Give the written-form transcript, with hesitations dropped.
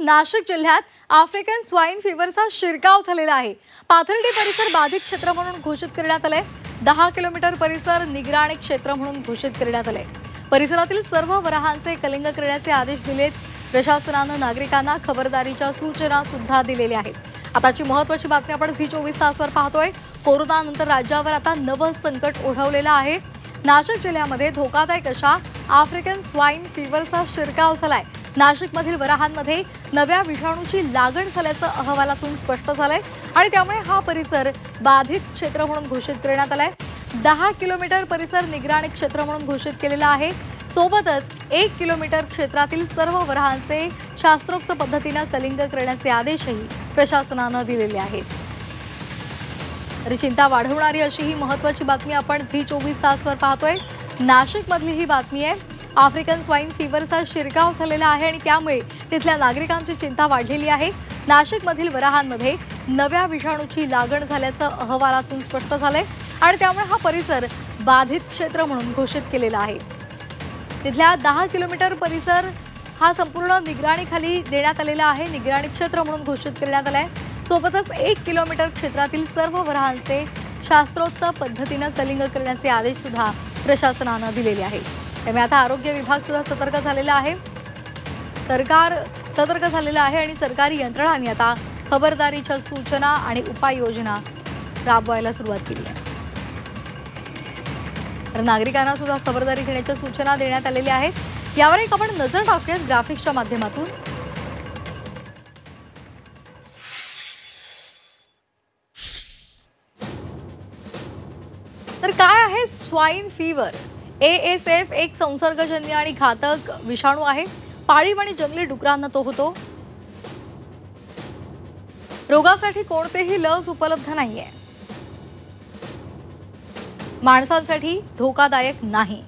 नाशिक जिल्ह्यात African swine फीवरचा शिरकाव झालेला आहे। पाथर्डी परिसर बाधित क्षेत्र म्हणून घोषित करण्यात आले। 10 किलोमीटर परिसर निगराणी क्षेत्र म्हणून घोषित करण्यात आले। परिसरातील सर्व वराहांचे कलिंग करण्याचे आदेश दिलेत। प्रशासनाने नागरिकांना खबरदारीच्या सूचना सुद्धा दिलेल्या आहेत। आताची महत्त्वाची बातमी आपण झी 24 तासवर पाहतोय। कोरोना नंतर राज्यावर आता नवं संकट ओढवलेलं आहे। नाशिक जिल्ह्यामध्ये धोकादायक अशा आफ्रिकन स्वाईन फीवरचा शिरकाव झालाय। नाशिकमधील वराहांमध्ये नव्या विषाणूची लागण झाल्याचं अहवालातून स्पष्ट झालंय आणि त्यामुळे हा परिसर बाधित क्षेत्र म्हणून घोषित करण्यात आलाय। 10 किलोमीटर परिसर निगराणी क्षेत्र म्हणून घोषित केलेला आहे। सोबतच 1 किलोमीटर क्षेत्रातील सर्व वराहांचे शास्त्रोक्त पद्धतीने कलिंग करण्याचे आदेशही प्रशासनाने दिलेले आहेत। तरी चिंता वाढवणारी अशी ही महत्त्वाची बातमी आपण झी 24 तासवर पाहतोय। नाशिकमधली ही बातमी आहे। आफ्रिकन स्वाईन फीवरचा शिरकाव झालेला आहे आणि त्यामुळे तिथल्या नागरिकांची चिंता वाढलेली आहे। नाशिकमधील वराहांमध्ये नव्या विषाणूची लागण झाल्याचं अहवालातून स्पष्ट झालंय आणि त्यामुळे हा परिसर बाधित क्षेत्र म्हणून घोषित केलेला आहे। तिथल्या 10 किलोमीटर परिसर हा संपूर्ण निगराणीखाली देण्यात आलेला आहे। निगराणी क्षेत्र म्हणून घोषित करण्यात आलाय। सोबतच 1 किलोमीटर क्षेत्रातील सर्व वराहांचे शास्त्रोक्त पद्धतीने कलिंग करण्याचे आदेश सुद्धा प्रशासनाने दिलेले आहेत। त्यामुळे आता आरोग्य विभाग सुद्धा सतर्क झालेला आहे। सरकार सतर्क झालेलं आहे आणि सरकारी यंत्रणांनी आता खबरदारीच्या सूचना आणि उपाययोजना राबवायला सुरुवात केली आहे। तर नागरिकांना सुद्धा खबरदारी घेण्याच्या सूचना देण्यात आलेल्या आहेत। यावर एक आपण नजर टाकूया ग्राफिक्सच्या माध्यमातून। तर काय आहे स्वाईन फीवर? ASF एक संसर्गजन्य आणि घातक विषाणू आहे। पाळीव आणि जंगली डुकरांना तो होतो। रोगासाठी कोणतेही लस उपलब्ध नाहीये। माणसांसाठी धोकादायक नाही।